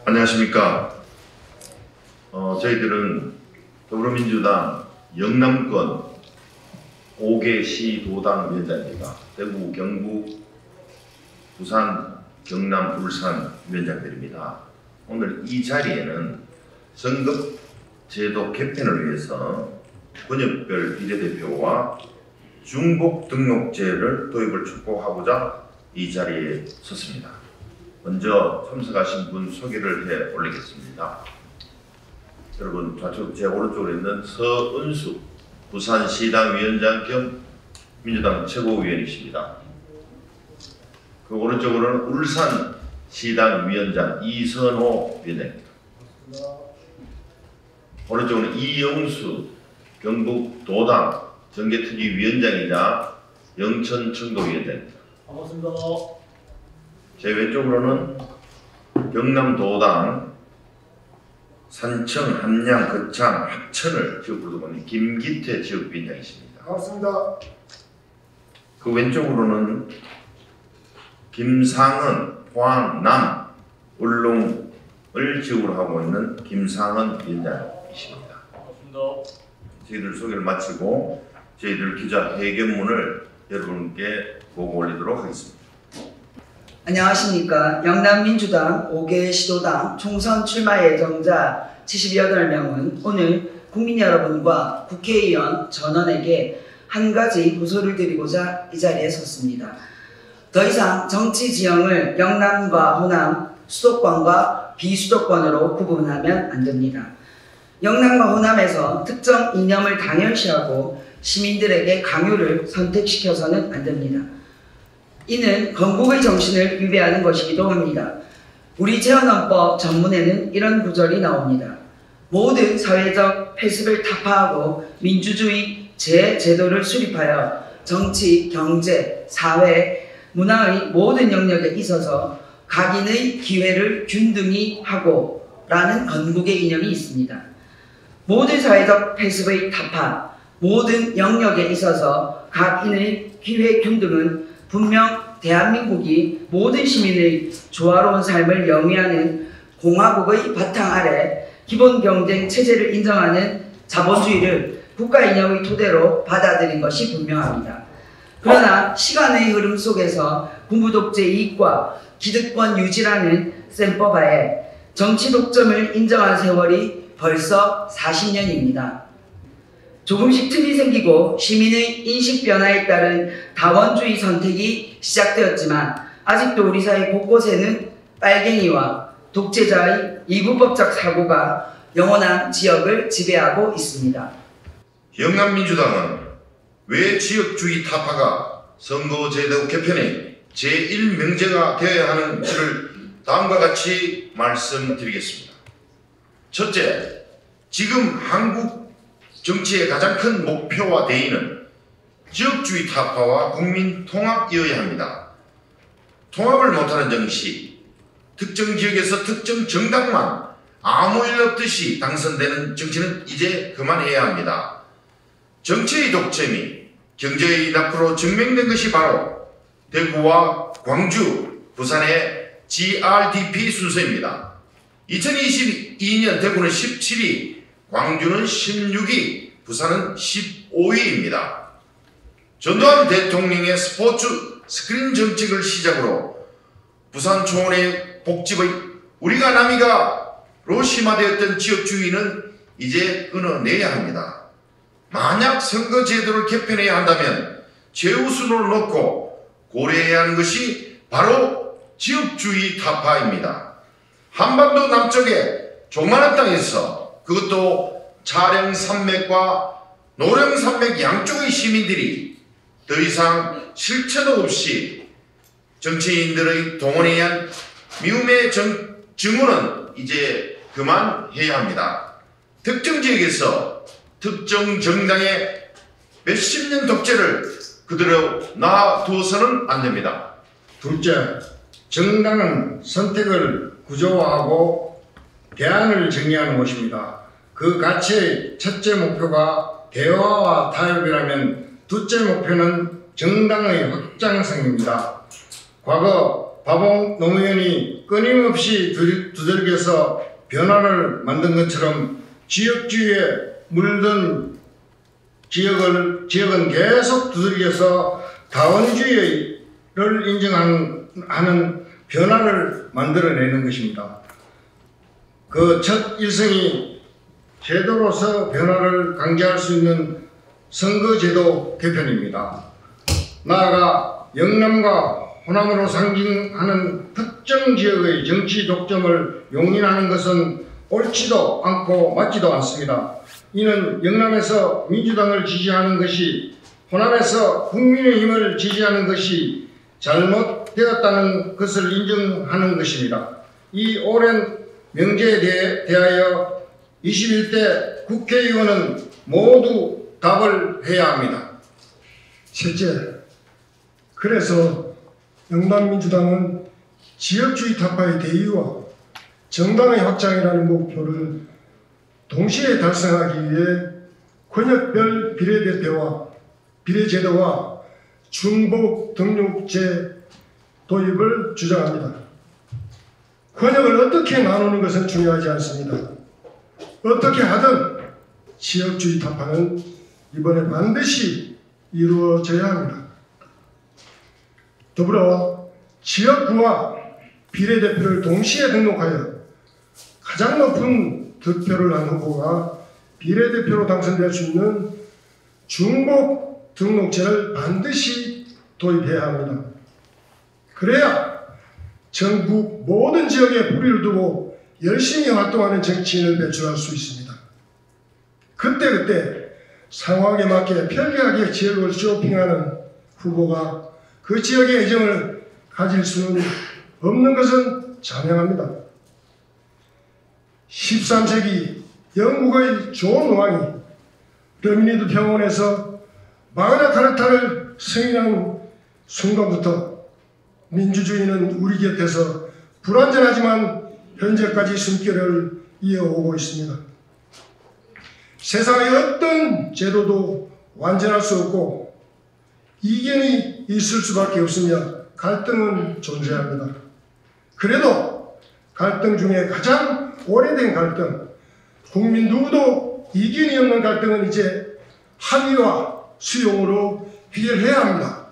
안녕하십니까. 저희들은 더불어민주당 영남권 5개 시도당 위원장입니다. 대구, 경북, 부산, 경남, 울산 위원장들입니다. 오늘 이 자리에는 선거제도 개편을 위해서 권역별 비례대표와 중복 등록제를 도입을 촉구하고자 이 자리에 섰습니다. 먼저 참석하신 분 소개를 해 올리겠습니다. 여러분, 좌측 제 오른쪽으로 있는 서은수 부산시당 위원장 겸 민주당 최고위원이십니다. 그 오른쪽으로는 울산시당 위원장 이선호 위원장입니다. 오른쪽으로는 이영수 경북도당 정개특위 위원장이자 영천청도위원장입니다. 반갑습니다. 제 왼쪽으로는 경남도당 산청, 함양, 거창, 합천을 지역구로 두고 있는 김기태 지역위원장이십니다. 반갑습니다. 그 왼쪽으로는 김상은, 포항, 남, 울릉을 지역으로 하고 있는 김상은 위원장이십니다. 반갑습니다. 저희들 소개를 마치고 저희들 기자 회견문을 여러분께 보고 올리도록 하겠습니다. 안녕하십니까. 영남민주당 5개 시도당 총선 출마 예정자 78명은 오늘 국민 여러분과 국회의원 전원에게 한 가지 호소를 드리고자 이 자리에 섰습니다. 더 이상 정치 지형을 영남과 호남, 수도권과 비수도권으로 구분하면 안 됩니다. 영남과 호남에서 특정 이념을 당연시하고 시민들에게 강요를 선택시켜서는 안 됩니다. 이는 건국의 정신을 위배하는 것이기도 합니다. 우리 재헌헌법 전문에는 이런 구절이 나옵니다. 모든 사회적 폐습을 타파하고 민주주의 제도를 수립하여 정치, 경제, 사회, 문화의 모든 영역에 있어서 각인의 기회를 균등히 하고 라는 건국의 이념이 있습니다. 모든 사회적 폐습의 타파, 모든 영역에 있어서 각인의 기회 균등은 분명 대한민국이 모든 시민의 조화로운 삶을 영위하는 공화국의 바탕 아래 기본 경쟁 체제를 인정하는 자본주의를 국가 이념의 토대로 받아들인 것이 분명합니다. 그러나 시간의 흐름 속에서 군부 독재 이익과 기득권 유지라는 셈법하에 정치 독점을 인정한 세월이 벌써 40년입니다. 조금씩 틈이 생기고 시민의 인식 변화에 따른 다원주의 선택이 시작되었지만 아직도 우리 사회 곳곳에는 빨갱이와 독재자의 이분법적 사고가 영원한 지역을 지배하고 있습니다. 영남민주당은 왜 지역주의 타파가 선거제도 개편의 제1명제가 되어야 하는지를 다음과 같이 말씀드리겠습니다. 첫째, 지금 한국 정치의 가장 큰 목표와 대의는 지역주의 타파와 국민 통합이어야 합니다. 통합을 못하는 정치, 특정 지역에서 특정 정당만 아무 일 없듯이 당선되는 정치는 이제 그만해야 합니다. 정치의 독점이 경제의 낙후로 증명된 것이 바로 대구와 광주, 부산의 GRDP 순서입니다. 2022년 대구는 17위, 광주는 16위, 부산은 15위입니다. 전두환 대통령의 스포츠 스크린 정책을 시작으로 부산 초원의 복집의 우리가 남이가로 심화되었던 지역주의는 이제 끊어내야 합니다. 만약 선거제도를 개편해야 한다면 최우선으로 놓고 고려해야 하는 것이 바로 지역주의 타파입니다. 한반도 남쪽에 조그마한 땅에서 그것도 차령 산맥과 노령 산맥 양쪽의 시민들이 더 이상 실체도 없이 정치인들의 동원에 의한 미움의 증오는 이제 그만해야 합니다. 특정 지역에서 특정 정당의 몇십 년 독재를 그대로 놔두어서는 안 됩니다. 둘째, 정당은 선택을 구조화하고 대안을 정리하는 것입니다. 그 가치의 첫째 목표가 대화와 타협이라면 둘째 목표는 정당의 확장성입니다. 과거 박봉 노무현이 끊임없이 두들겨서 변화를 만든 것처럼 지역주의에 물든 지역은 계속 두들겨서 다원주의를 인정하는 변화를 만들어내는 것입니다. 그 첫 일성이 제도로서 변화를 강제할 수 있는 선거제도 개편입니다. 나아가 영남과 호남으로 상징하는 특정 지역의 정치 독점을 용인하는 것은 옳지도 않고 맞지도 않습니다. 이는 영남에서 민주당을 지지하는 것이 호남에서 국민의힘을 지지하는 것이 잘못되었다는 것을 인정하는 것입니다. 이 오랜 명제에 대하여 21대 국회의원은 모두 답을 해야 합니다. 첫째, 그래서 영남민주당은 지역주의 타파의 대의와 정당의 확장이라는 목표를 동시에 달성하기 위해 권역별 비례제도와 중복 등록제 도입을 주장합니다. 권역을 어떻게 나누는 것은 중요하지 않습니다. 어떻게 하든 지역주의 타파는 이번에 반드시 이루어져야 합니다. 더불어 지역구와 비례대표를 동시에 등록하여 가장 높은 득표를 한 후보가 비례대표로 당선될 수 있는 중복 등록제를 반드시 도입해야 합니다. 그래야 전국 모든 지역에 뿌리를 두고 열심히 활동하는 정치인을 배출할 수 있습니다. 그때 상황에 맞게 편리하게 지역을 쇼핑하는 후보가 그 지역의 애정을 가질 수는 없는 것은 자명합니다. 13세기 영국의 존 왕이 르미니드 평원에서 마그나 카르타를 승인한 순간부터 민주주의는 우리 곁에서 불완전하지만 현재까지 숨결을 이어오고 있습니다. 세상의 어떤 제도도 완전할 수 없고 이견이 있을 수밖에 없으며 갈등은 존재합니다. 그래도 갈등 중에 가장 오래된 갈등, 국민 누구도 이견이 없는 갈등은 이제 합의와 수용으로 해결해야 합니다.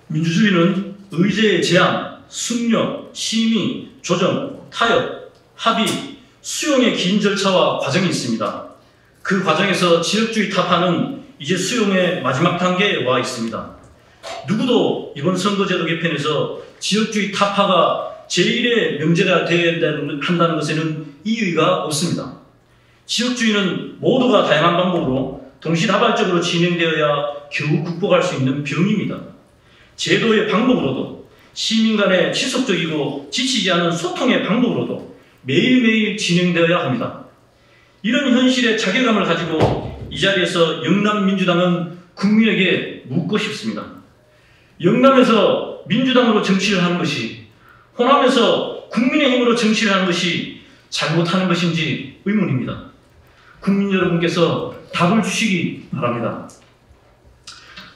민주주의는 의제의 제안, 숙려, 심의, 조정, 타협, 합의, 수용의 긴 절차와 과정이 있습니다. 그 과정에서 지역주의 타파는 이제 수용의 마지막 단계에 와 있습니다. 누구도 이번 선거제도 개편에서 지역주의 타파가 제1의 명제가 되어야 한다는 것에는 이의가 없습니다. 지역주의는 모두가 다양한 방법으로 동시다발적으로 진행되어야 겨우 극복할 수 있는 병입니다. 제도의 방법으로도 시민 간의 지속적이고 지치지 않은 소통의 방법으로도 매일매일 진행되어야 합니다. 이런 현실의 자괴감을 가지고 이 자리에서 영남민주당은 국민에게 묻고 싶습니다. 영남에서 민주당으로 정치를 하는 것이, 호남에서 국민의힘으로 정치를 하는 것이 잘못하는 것인지 의문입니다. 국민 여러분께서 답을 주시기 바랍니다.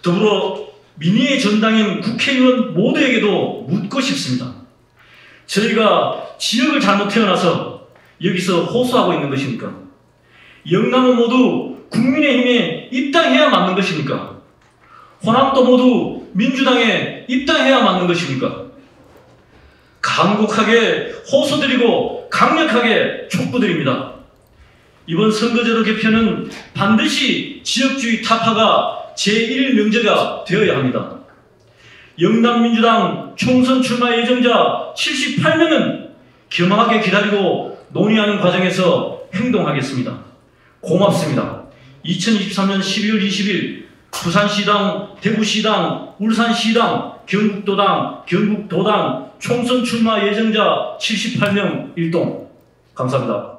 더불어 민의의 전당인 국회의원 모두에게도 묻고 싶습니다. 저희가 지역을 잘못 태어나서 여기서 호소하고 있는 것입니까? 영남은 모두 국민의힘에 입당해야 맞는 것입니까? 호남도 모두 민주당에 입당해야 맞는 것입니까? 간곡하게 호소드리고 강력하게 촉구드립니다. 이번 선거제도 개편은 반드시 지역주의 타파가 제1명제가 되어야 합니다. 영남민주당 총선 출마 예정자 78명은 겸허하게 기다리고 논의하는 과정에서 행동하겠습니다. 고맙습니다. 2023년 12월 20일 부산시당, 대구시당, 울산시당, 경북도당, 경북도당 총선 출마 예정자 78명 일동. 감사합니다.